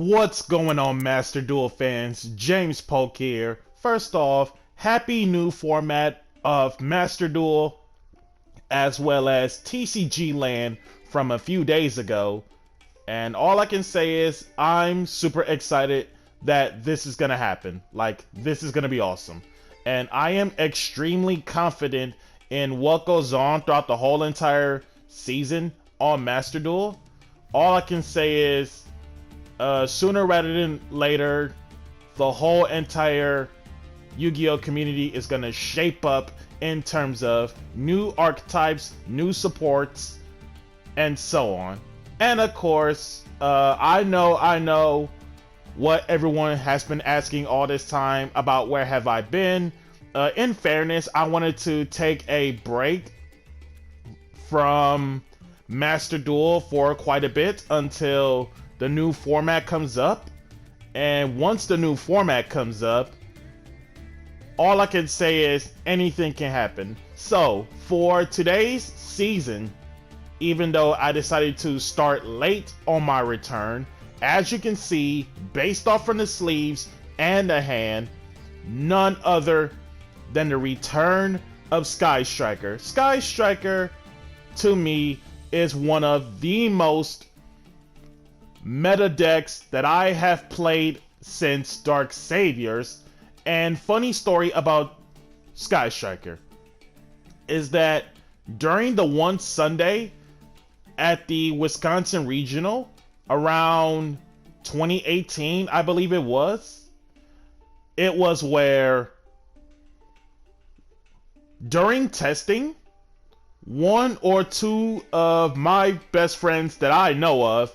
What's going on, Master Duel fans? James Polk here. First off, happy new format of Master Duel as well as TCG Land from a few days ago. And all I can say is I'm super excited that this is going to happen. Like, this is going to be awesome. And I am extremely confident in what goes on throughout the whole entire season on Master Duel. All I can say is sooner rather than later, the whole entire Yu-Gi-Oh community is going to shape up in terms of new archetypes, new supports, and so on. And of course, I know what everyone has been asking all this time about where have I been. In fairness, I wanted to take a break from Master Duel for quite a bit until the new format comes up. And once the new format comes up, all I can say is anything can happen. So for today's season, even though I decided to start late on my return, as you can see, based off from the sleeves and the hand, none other than the return of Sky Striker. Sky Striker, to me, is one of the most meta decks that I have played since Dark Saviors. And funny story about Sky Striker is that during the one Sunday at the Wisconsin Regional around 2018, I believe it was where during testing, one or two of my best friends that I know of,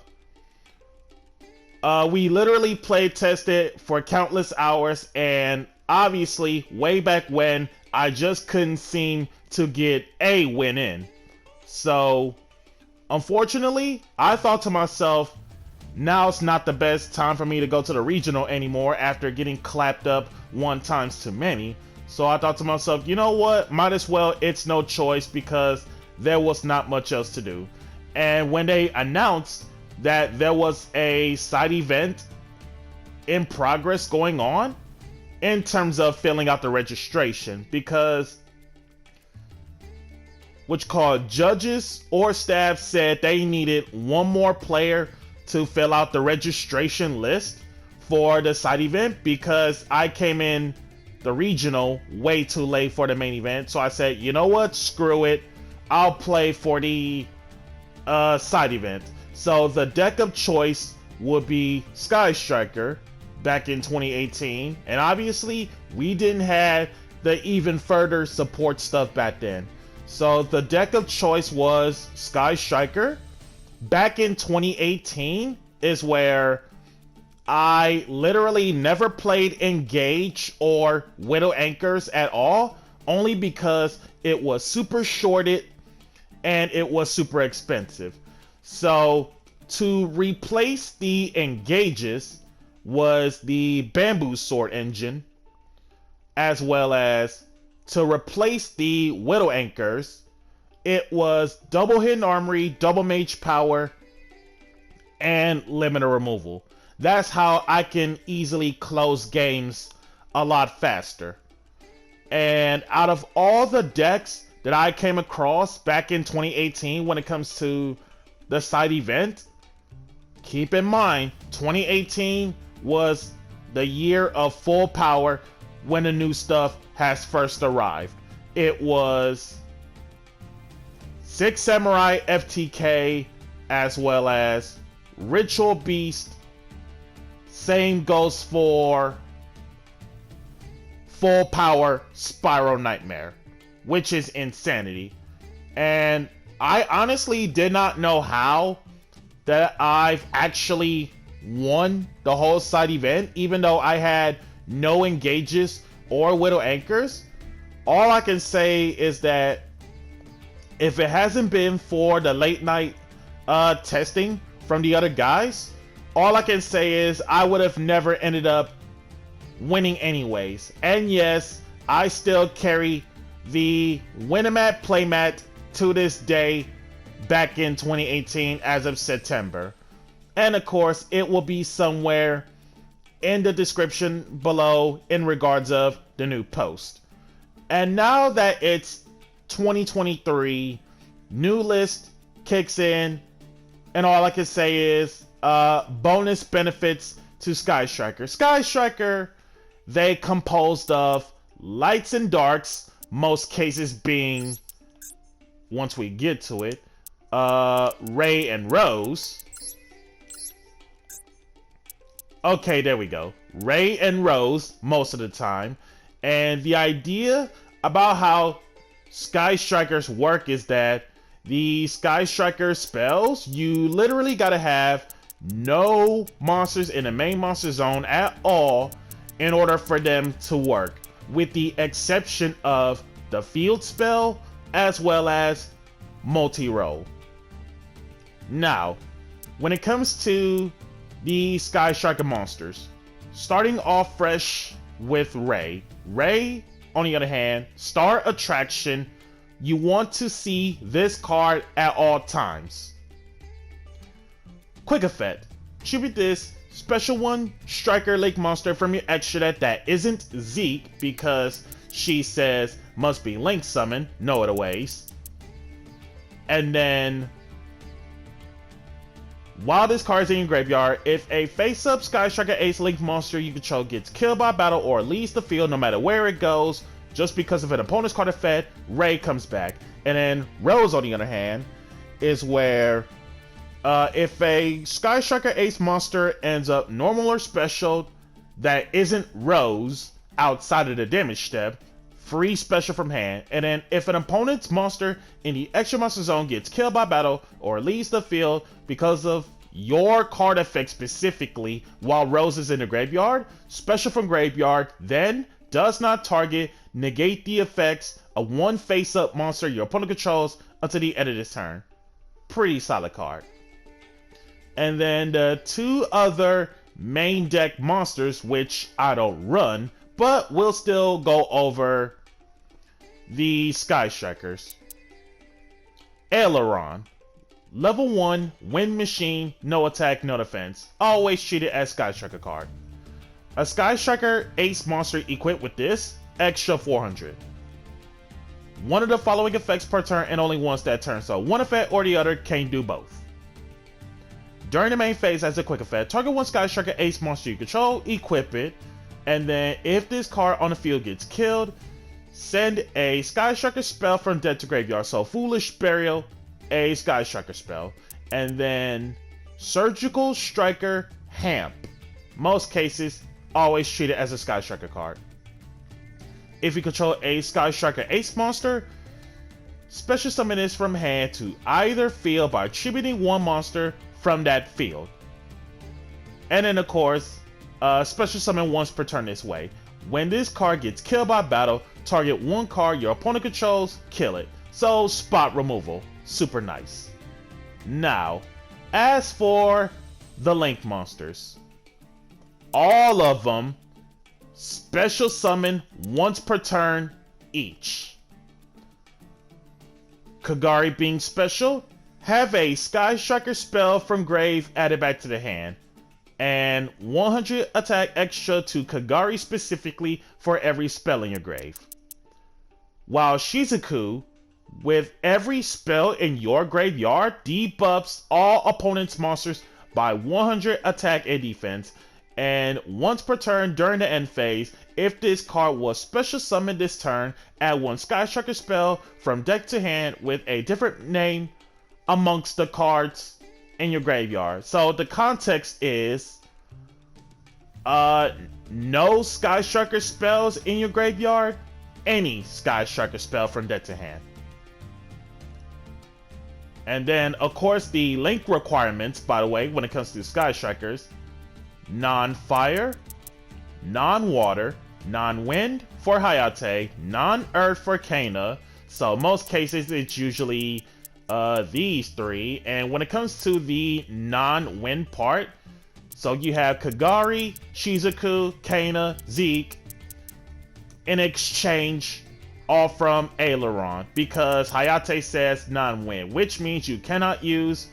we literally play tested for countless hours, and obviously way back when I just couldn't seem to get a win in. So unfortunately, I thought to myself, now's not the best time for me to go to the regional anymore after getting clapped up one times too many. So I thought to myself, you know what, might as well, it's no choice, because there was not much else to do. And when they announced that there was a side event in progress going on in terms of filling out the registration, because which called judges or staff said they needed one more player to fill out the registration list for the side event, because I came in the regional way too late for the main event. So I said, you know what, screw it, I'll play for the side event. So the deck of choice would be Sky Striker back in 2018. And obviously, we didn't have the even further support stuff back then. So the deck of choice was Sky Striker. Back in 2018 is where I literally never played Engage or Widow Anchors at all, only because it was super shorted and it was super expensive. So to replace the Engages was the Bamboo Sword engine, as well as to replace the Widow Anchors, it was double Hidden Armory, double Mage Power, and limiter removal. That's how I can easily close games a lot faster. And out of all the decks that I came across back in 2018 when it comes to the side event, keep in mind, 2018 was the year of full power when the new stuff has first arrived. It was Six Samurai FTK as well as Ritual Beast. Same goes for full power Spiral Nightmare, which is insanity. And I honestly did not know how that I've actually won the whole side event, even though I had no engages or Widow Anchors. All I can say is that if it hasn't been for the late night testing from the other guys, all I can say is I would have never ended up winning anyways. And yes, I still carry the Winamat playmat to this day back in 2018 as of September. And of course, it will be somewhere in the description below in regards of the new post. And now that it's 2023, new list kicks in, and all I can say is bonus benefits to Sky Striker. Sky Striker, they composed of lights and darks, most cases being, once we get to it, Ray and Rose. Okay, there we go. Ray and Rose most of the time. And the idea about how Sky Strikers work is that the Sky Striker spells, you literally gotta have no monsters in the main monster zone at all in order for them to work, with the exception of the field spell as well as multi-role. Now, when it comes to the Sky Striker monsters, starting off fresh with Ray. Ray, on the other hand, star attraction, you want to see this card at all times. Quick effect. Tribute this special one Striker Link monster from your extra deck that isn't Zeke, because she says must be Link summon, no other ways. And then, while this card is in your graveyard, if a face-up Sky Striker Ace Link monster you control gets killed by battle or leaves the field no matter where it goes, just because of an opponent's card effect, Ray comes back. And then Rose, on the other hand, is where if a Sky Striker Ace monster ends up normal or special that isn't Rose outside of the damage step, free special from hand. And then if an opponent's monster in the extra monster zone gets killed by battle or leaves the field because of your card effect specifically while Rose is in the graveyard, special from graveyard, then does not target, negate the effects of one face-up monster your opponent controls until the end of this turn. Pretty solid card. And then the two other main deck monsters, which I don't run, but we'll still go over the Sky Strikers. Aileron. Level 1, Wind Machine, no attack, no defense. Always treated as Sky Striker card. A Sky Striker Ace monster equipped with this, extra 400. One of the following effects per turn and only once that turn, so one effect or the other, can't do both. During the main phase as a quick effect, target one Sky Striker Ace monster you control, equip it, and then if this card on the field gets killed, send a Sky Striker spell from dead to graveyard. So Foolish Burial, a Sky Striker spell, and then Surgical Striker Hamp. Most cases, always treat it as a Sky Striker card. If you control a Sky Striker Ace monster, special summon this from hand to either field by attributing one monster from that field. And then of course, special summon once per turn this way. When this card gets killed by battle, target one card your opponent controls, kill it. So spot removal, super nice. Now, as for the Link monsters, all of them special summon once per turn each. Kagari being special, have a Sky Striker spell from grave added back to the hand, and 100 attack extra to Kagari specifically for every spell in your grave. While Shizuku, with every spell in your graveyard, debuffs all opponent's monsters by 100 attack and defense, and once per turn during the end phase, if this card was special summoned this turn, add one Sky Striker spell from deck to hand with a different name amongst the cards in your graveyard. So the context is no Sky Striker spells in your graveyard, any Sky Striker spell from deck to hand. And then of course the Link requirements, by the way, when it comes to Sky Strikers: non-fire, non-water, non-wind for Hayate, non-earth for Kana. So most cases it's usually these three. And when it comes to the non-wind part, so you have Kagari, Shizuku, Kana, Zeke, in exchange all from Aileron, because Hayate says non-wind, which means you cannot use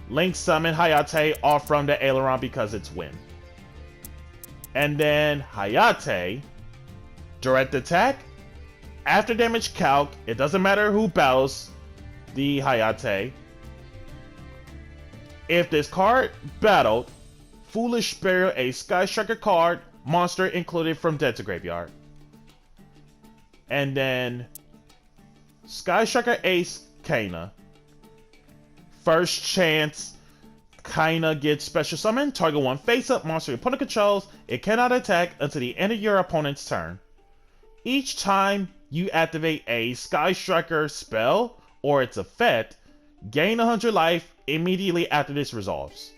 Link summon Hayate off from the aileron because it's wind. And then Hayate, direct attack. After damage calc, it doesn't matter who battles the Hayate. If this card battled, Foolish Spirit, a Sky Striker card, monster included from dead to graveyard. And then Sky Striker Ace Kaina. First chance, Kaina gets special summon. Target one face-up monster your opponent controls. It cannot attack until the end of your opponent's turn. Each time you activate a Sky Striker spell or its effect, gain 100 life immediately after this resolves.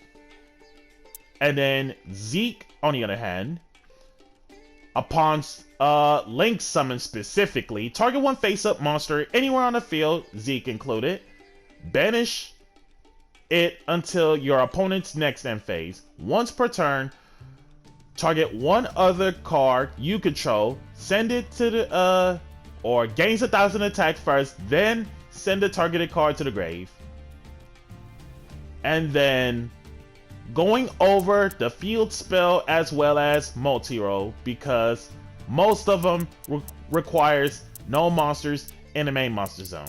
And then Zeke, on the other hand, upon Link summon specifically, target one face-up monster anywhere on the field, Zeke included. Banish it until your opponent's next end phase. Once per turn, target one other card you control, send it to the or gains 1,000 attack first, then send the targeted card to the grave. And then going over the field spell as well as multi-roll, because most of them requires no monsters in the main monster zone.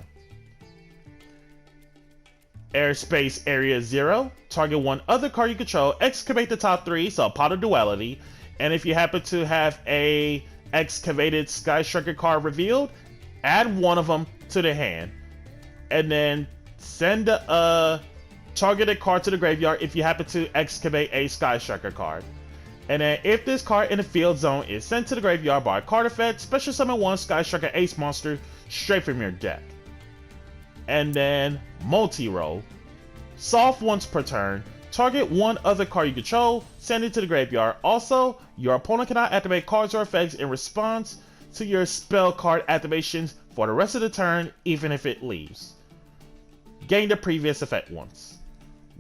Airspace Area 0, target one other card you control, excavate the top 3, so Pot of Duality, and if you happen to have a excavated Sky Striker card revealed, add one of them to the hand, and then send a targeted card to the graveyard if you happen to excavate a Sky Striker card. And then if this card in the field zone is sent to the graveyard by a card effect, special summon one Sky Striker Ace monster straight from your deck. And then multi-roll. Soft once per turn. Target one other card you control, send it to the graveyard. Also, your opponent cannot activate cards or effects in response to your spell card activations for the rest of the turn, even if it leaves. Gain the previous effect once.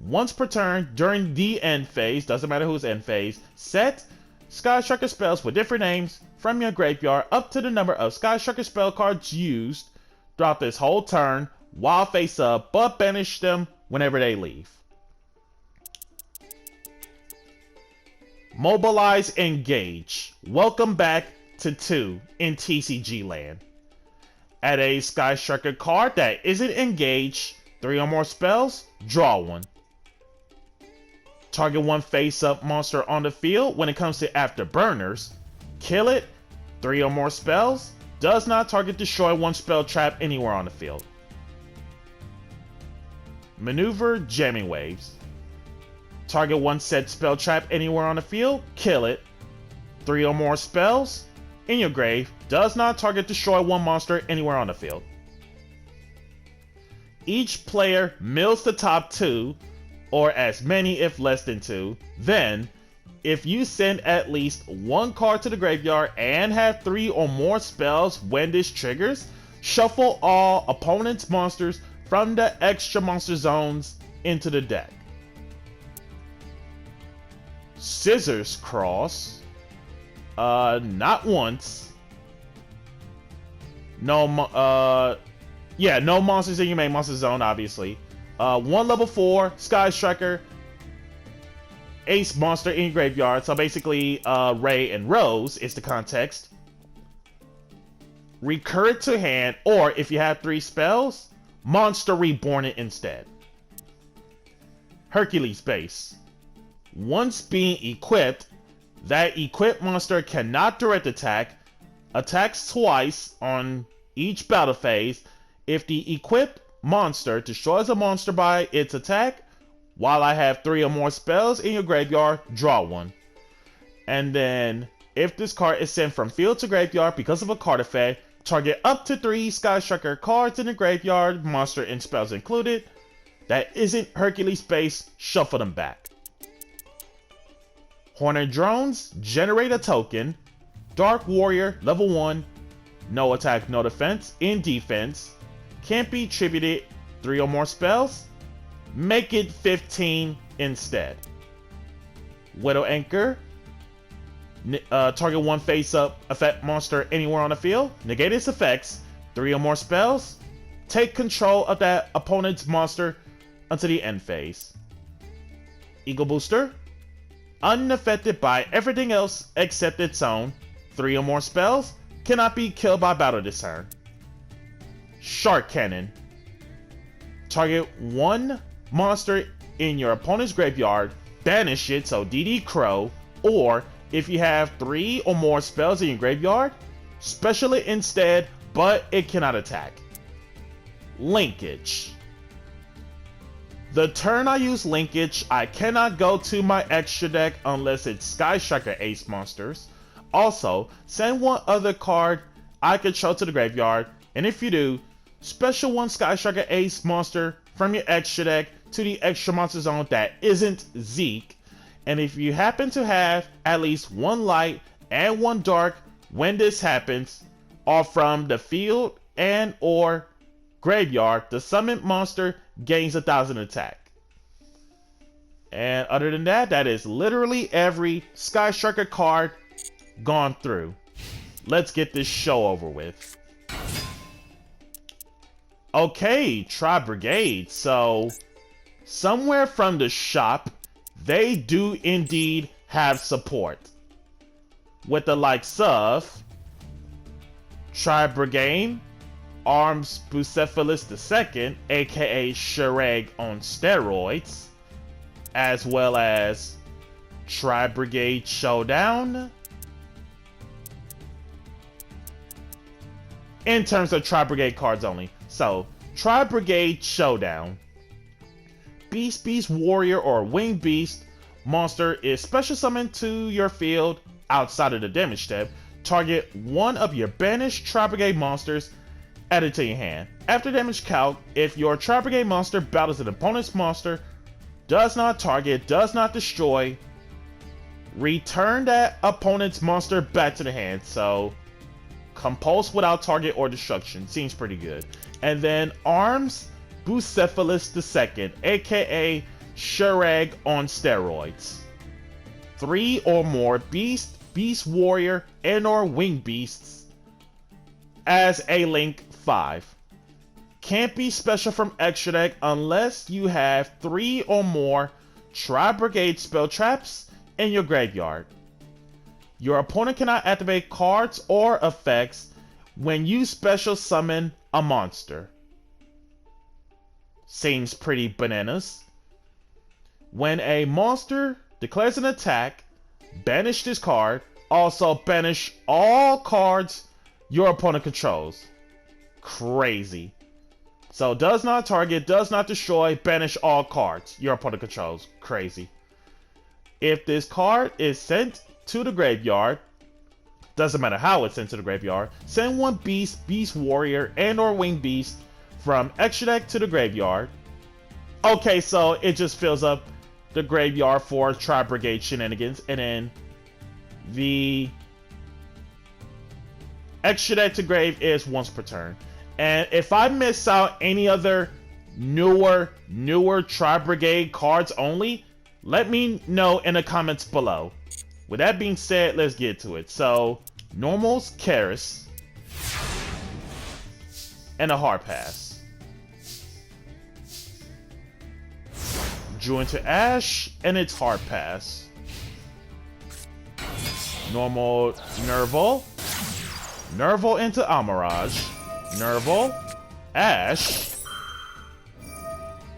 Once per turn during the end phase, doesn't matter who's end phase, set Sky Striker spells with different names from your graveyard up to the number of Sky Striker spell cards used throughout this whole turn while face up, but banish them whenever they leave. Mobilize Engage. Welcome back to 2 in TCG land. Add a Sky Striker card that isn't engaged, 3 or more spells, draw one. Target one face-up monster on the field. When it comes to afterburners, kill it, 3 or more spells, does not target destroy one spell trap anywhere on the field. Maneuver Jamming Waves. Target one set spell trap anywhere on the field, kill it, 3 or more spells in your grave, does not target destroy one monster anywhere on the field. Each player mills the top 2, or as many if less than 2. Then, if you send at least one card to the graveyard and have 3 or more spells when this triggers, shuffle all opponent's monsters from the extra monster zones into the deck. Scissors Cross. Not once. No monsters in your main monster zone, obviously. One level 4 Sky Striker Ace monster in your graveyard. So basically, Ray and Rose is the context. Recur it to hand, or if you have 3 spells, Monster Reborn it instead. Hercules Base. Once being equipped, that equipped monster cannot direct attack, attacks twice on each battle phase. If the equipped monster destroys a monster by its attack, while I have 3 or more spells in your graveyard, draw one. And then, if this card is sent from field to graveyard because of a card effect, target up to 3 Sky Striker cards in the graveyard, monster and spells included, that isn't Hercules based, shuffle them back. Hornet Drones, generate a token. Dark Warrior, level 1, no attack, no defense, in defense. Can't be tributed, 3 or more spells. Make it 15 instead. Widow Anchor, target one face-up effect monster anywhere on the field. Negate its effects, 3 or more spells. Take control of that opponent's monster until the end phase. Eagle Booster. Unaffected by everything else except its own. 3 or more spells. Cannot be killed by battle this turn. Shark Cannon. Target 1 monster in your opponent's graveyard. Banish it, so DD Crow. Or, if you have 3 or more spells in your graveyard, special it instead, but it cannot attack. Linkage. The turn I use Linkage, I cannot go to my extra deck unless it's Sky Striker Ace monsters. Also, send 1 other card I control to the graveyard, and if you do, special 1 Sky Striker Ace monster from your extra deck to the extra monster zone that isn't Zeke. And if you happen to have at least 1 light and 1 dark when this happens, or from the field and or graveyard, the summoned monster gains 1,000 attack. And other than that, that is literally every Sky Striker card gone through. Let's get this show over with. Okay, Tri-Brigade. So, somewhere from the shop, they do indeed have support. With the likes of Tri-Brigade, Arms Bucephalus II, aka Shrek on steroids, as well as Tri-Brigade Showdown. In terms of Tri-Brigade cards only. So, Tri-Brigade Showdown. Beast Warrior or Winged Beast monster is special summoned to your field outside of the damage step. Target 1 of your banished Tri-Brigade monsters, add it to your hand. After damage calc, if your Tri-Brigade monster battles an opponent's monster, does not target, does not destroy, return that opponent's monster back to the hand. So, compulse without target or destruction. Seems pretty good. And then Arms Bucephalus II, aka Shrek on steroids. 3 or more Beast Warrior, and or Winged Beasts as a link 5. Can't be special from extra deck unless you have 3 or more Tri-Brigade spell traps in your graveyard. Your opponent cannot activate cards or effects when you special summon a monster. Seems pretty bananas. When a monster declares an attack, banish this card. Also banish all cards your opponent controls. Crazy. So does not target, does not destroy, banish all cards your opponent controls. Crazy. If this card is sent to the graveyard, doesn't matter how it's sent to the graveyard, send 1 Beast Warrior, and or Winged Beast from extra deck to the graveyard. Okay, so it just fills up the graveyard for Tri-Brigade shenanigans, and then the extra deck to grave is once per turn. And if I miss out any other newer Tri-Brigade cards only, let me know in the comments below. With that being said, let's get to it. So, normals, Karis, and a hard pass. Drew into Ash, and it's hard pass. Normal, Nerval. Nerval into Amaraj. Nerval, Ash.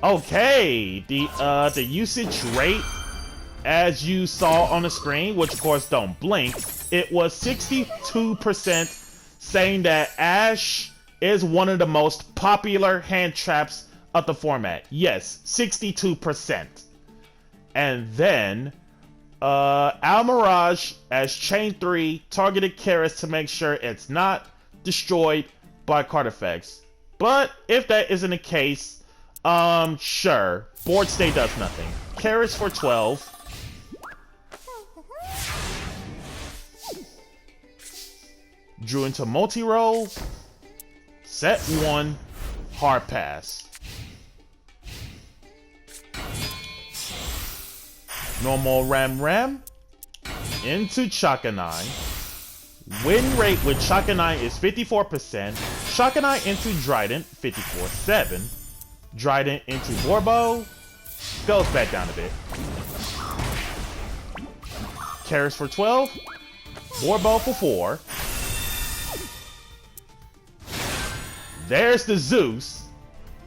Okay, the usage rate, as you saw on the screen, which of course don't blink, it was 62%, saying that Ash is one of the most popular hand traps of the format. Yes, 62%. And then Almirage as Chain 3 targeted Karis to make sure it's not destroyed by card effects. But if that isn't the case, sure, board state does nothing. Karis for 12. Drew into multi-roll. Set 1. Hard pass. Normal Ram into Chakanai. Win rate with Chakanai is 54%. Chakanai into Drident, 54.7. Drident into Borbo goes back down a bit. Karis for 12. Borbo for 4. There's the Zeus.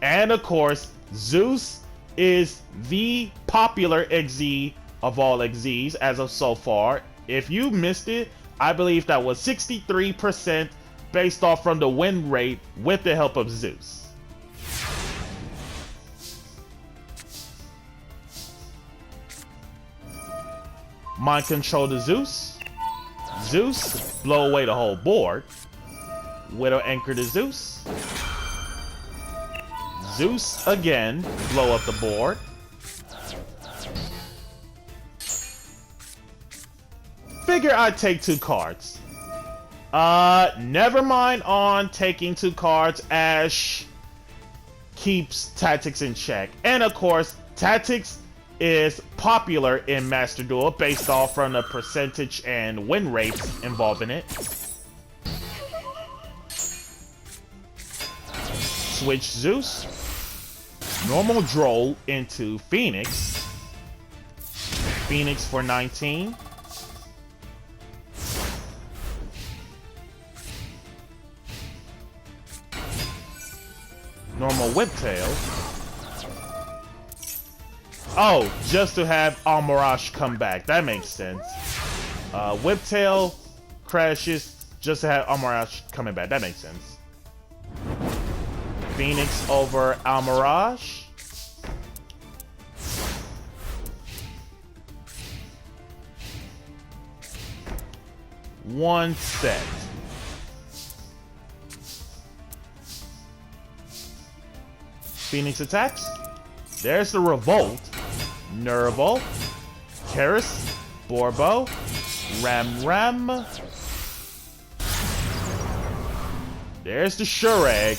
And of course, Zeus is the popular XZ of all XZs as of so far. If you missed it, I believe that was 63% based off from the win rate with the help of Zeus. Mind control to Zeus. Zeus, blow away the whole board. Widow anchor to Zeus. Zeus again, blow up the board. Figure I'd take 2 cards. Never mind on taking 2 cards. Ash keeps Tactics in check. And of course, Tactics is popular in Master Duel based off from the percentage and win rates involved in it. Switch Zeus. Normal Droll into Phoenix. Phoenix for 19. Normal Whiptail. Oh, just to have Almirage come back. That makes sense. Whiptail crashes just to have Almirage coming back. That makes sense. Phoenix over Almirage. One set. Phoenix attacks. There's the Revolt. Nerval. Karis. Borbo. Ram. There's the Shurag.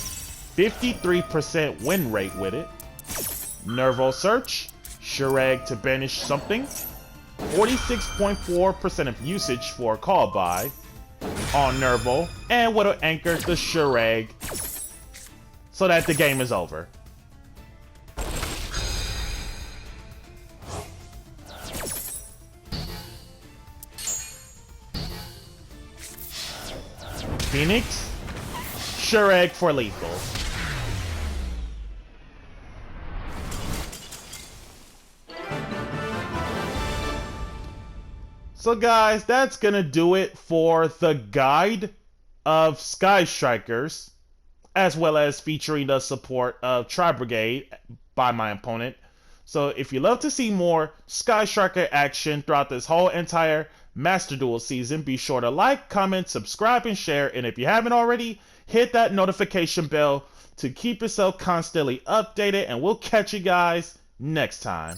53% win rate with it. Nerval search. Shurag to banish something. 46.4% of usage for call by on Nerval. And Widow anchor the Shurag so that the game is over. Phoenix, Shurag for lethal. So guys, that's gonna do it for the guide of Sky Strikers, as well as featuring the support of Tri-Brigade by my opponent. So if you love to see more Sky Striker action throughout this whole entire Master Duel season, be sure to like, comment, subscribe, and share. And if you haven't already, hit that notification bell to keep yourself constantly updated. And we'll catch you guys next time.